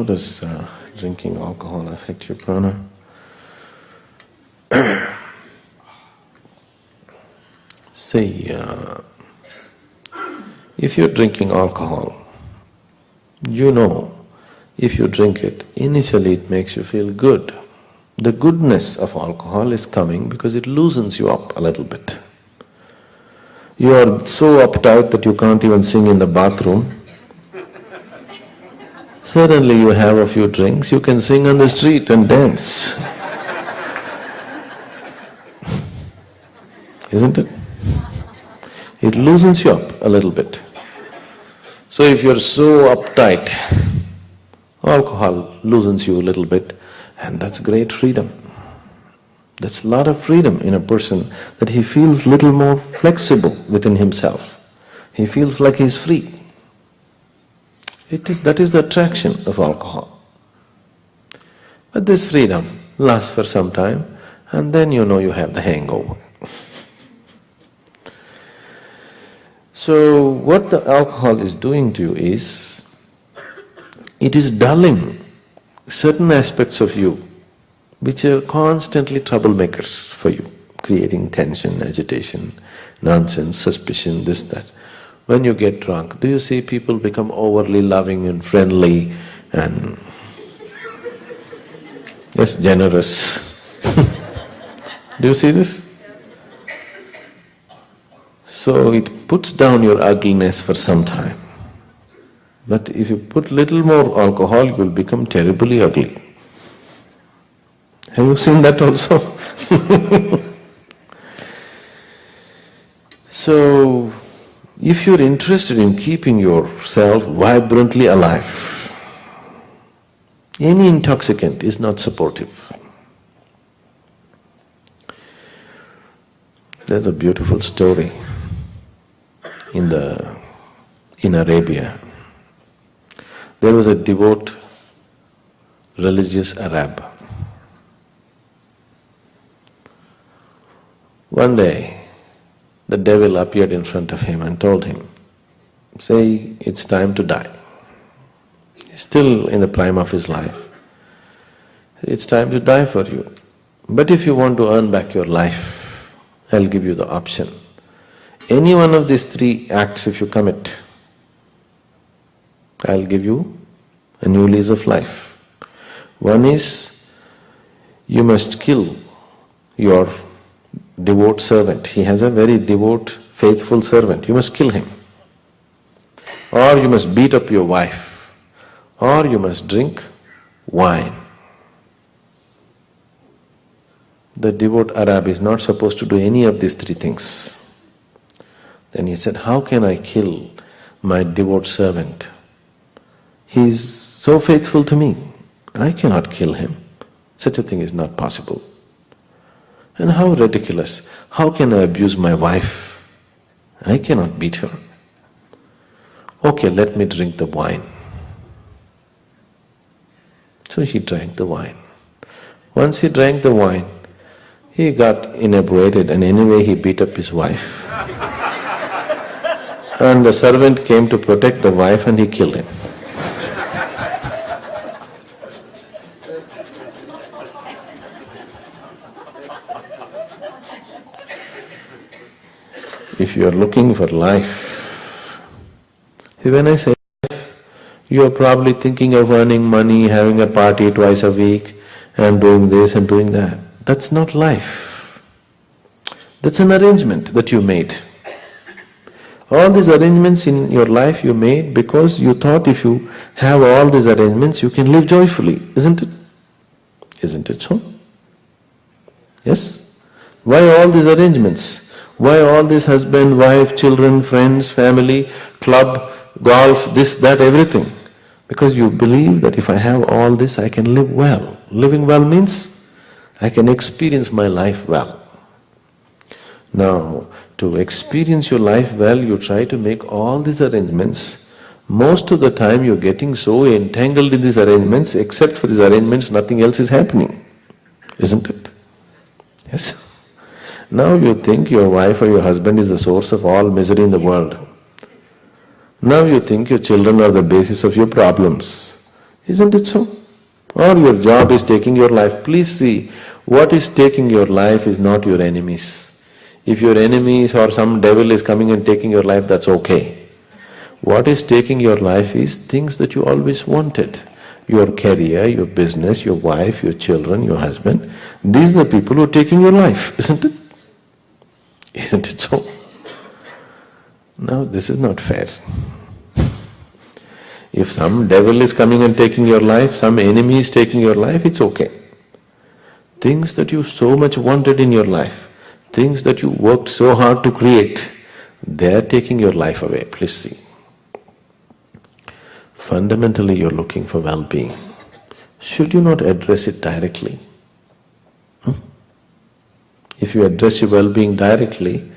does drinking alcohol affect your prana? See, if you're drinking alcohol, you know, if you drink it, initially it makes you feel good. The goodness of alcohol is coming because it loosens you up a little bit. You are so uptight that you can't even sing in the bathroom. Suddenly you have a few drinks, you can sing on the street and dance. Isn't it? It loosens you up a little bit. So if you're so uptight, alcohol loosens you a little bit, and that's great freedom. That's a lot of freedom in a person, that he feels little more flexible within himself. He feels like he's free. That is the attraction of alcohol. But this freedom lasts for some time, and then you know you have the hangover. So what the alcohol is doing to you is, it is dulling certain aspects of you which are constantly troublemakers for you, creating tension, agitation, nonsense, suspicion, this, that. When you get drunk, do you see people become overly loving and friendly and yes, generous? Do you see this? So it puts down your ugliness for some time. But if you put little more alcohol, you will become terribly ugly. Have you seen that also? So, if you're interested in keeping yourself vibrantly alive, any intoxicant is not supportive. There's a beautiful story in Arabia. There was a devout religious Arab. One day, the devil appeared in front of him and told him, say, it's time to die. He's still in the prime of his life. It's time to die for you. But if you want to earn back your life, I'll give you the option. Any one of these three acts if you commit, I'll give you a new lease of life. One is, you must kill your devout servant. He has a very devout, faithful servant. You must kill him. Or you must beat up your wife. Or you must drink wine. The devout Arab is not supposed to do any of these three things. Then he said, how can I kill my devout servant? He is so faithful to me. I cannot kill him. Such a thing is not possible. And how ridiculous. How can I abuse my wife? I cannot beat her. Okay, let me drink the wine. So he drank the wine. Once he drank the wine, he got inebriated, and anyway he beat up his wife. And the servant came to protect the wife and he killed him. If you are looking for life, see, when I say life, you are probably thinking of earning money, having a party twice a week and doing this and doing that. That's not life. That's an arrangement that you made. All these arrangements in your life you made because you thought if you have all these arrangements, you can live joyfully, isn't it? Isn't it so? Yes? Why all these arrangements? Why all this husband, wife, children, friends, family, club, golf, this, that, everything? Because you believe that if I have all this, I can live well. Living well means I can experience my life well. Now, to experience your life well, you try to make all these arrangements. Most of the time you're getting so entangled in these arrangements, except for these arrangements, nothing else is happening, isn't it? Yes? Now you think your wife or your husband is the source of all misery in the world. Now you think your children are the basis of your problems. Isn't it so? Or your job is taking your life. Please see, what is taking your life is not your enemies. If your enemies or some devil is coming and taking your life, that's okay. What is taking your life is things that you always wanted. Your career, your business, your wife, your children, your husband. These are the people who are taking your life, isn't it? Isn't it so? No, this is not fair. If some devil is coming and taking your life, some enemy is taking your life, it's okay. Things that you so much wanted in your life, things that you worked so hard to create, they are taking your life away, please see. Fundamentally, you're looking for well-being. Should you not address it directly? If you address your well-being directly,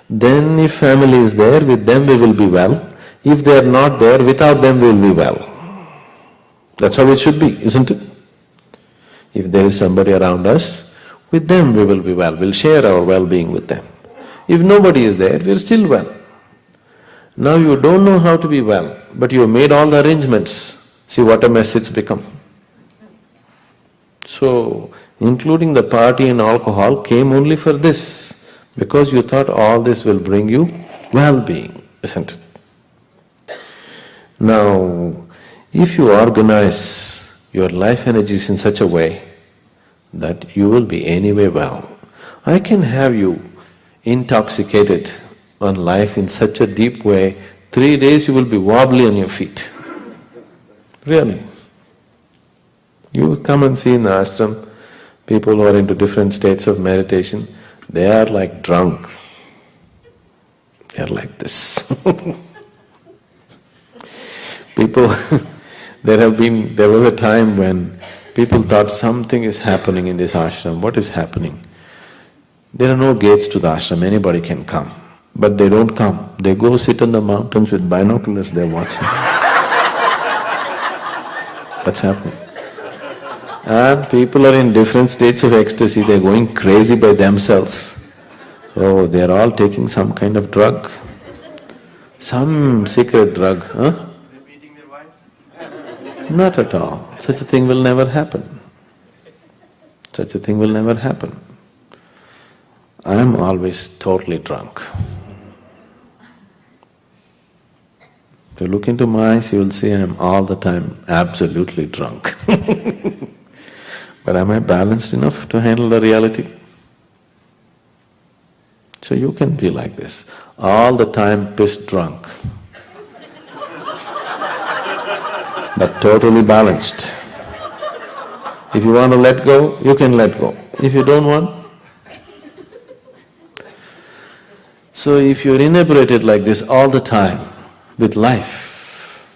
then if family is there, with them we will be well. If they are not there, without them we will be well. That's how it should be, isn't it? If there is somebody around us, with them we will be well, we'll share our well-being with them. If nobody is there, we're still well. Now you don't know how to be well, but you have made all the arrangements. See what a mess it's become. So, including the party and alcohol came only for this, because you thought all this will bring you well-being, isn't it? Now, if you organize your life energies in such a way that you will be anyway well, I can have you intoxicated on life in such a deep way, 3 days you will be wobbly on your feet. Really. You come and see in the ashram, people who are into different states of meditation, they are like drunk. They are like this. People, there was a time when people thought something is happening in this ashram. What is happening? There are no gates to the ashram, anybody can come. But they don't come. They go sit on the mountains with binoculars, they're watching. What's happening? And people are in different states of ecstasy, they're going crazy by themselves. Oh, they're all taking some kind of drug. Some secret drug, huh? Not at all. Such a thing will never happen. Such a thing will never happen. I am always totally drunk. If you look into my eyes, you will see I am all the time absolutely drunk. But am I balanced enough to handle the reality? So you can be like this, all the time pissed drunk. But totally balanced. If you want to let go, you can let go. If you don't want… So if you're inebriated like this all the time with life,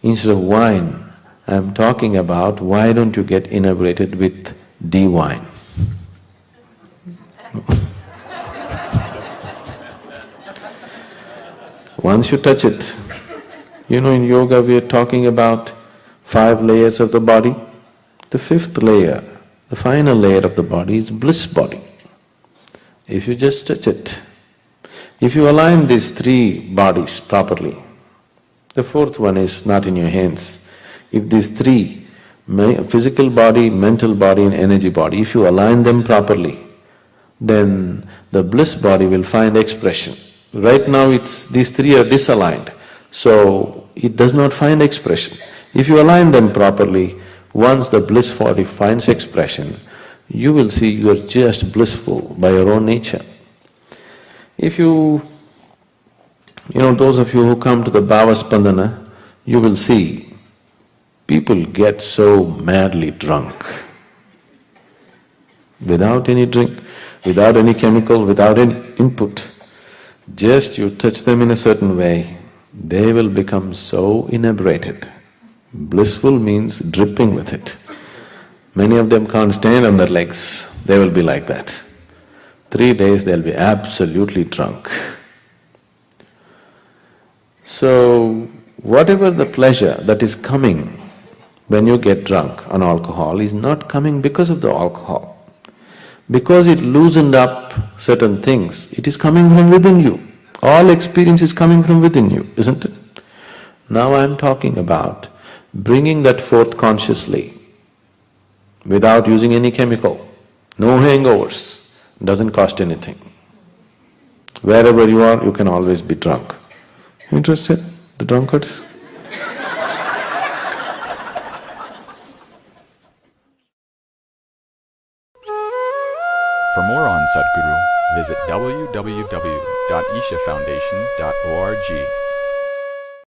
instead of wine, I'm talking about why don't you get inebriated with D-wine? Once you touch it, you know, in yoga we are talking about 5 layers of the body. The 5th layer, the final layer of the body is bliss body. If you just touch it, if you align these 3 bodies properly, the 4th one is not in your hands. If these 3, physical body, mental body and energy body, if you align them properly, then the bliss body will find expression. Right now these 3 are disaligned, so it does not find expression. If you align them properly, once the bliss body finds expression, you will see you are just blissful by your own nature. If you know, those of you who come to the Bhava Spandana, you will see people get so madly drunk. Without any drink, without any chemical, without any input, just you touch them in a certain way, they will become so inebriated. Blissful means dripping with it. Many of them can't stand on their legs, they will be like that. 3 days they'll be absolutely drunk. So, whatever the pleasure that is coming when you get drunk on alcohol is not coming because of the alcohol. Because it loosened up certain things, it is coming from within you. All experience is coming from within you, isn't it? Now I'm talking about bringing that forth consciously without using any chemical, no hangovers, doesn't cost anything. Wherever you are, you can always be drunk. Interested, the drunkards? For more on Sadhguru, visit www.ishafoundation.org.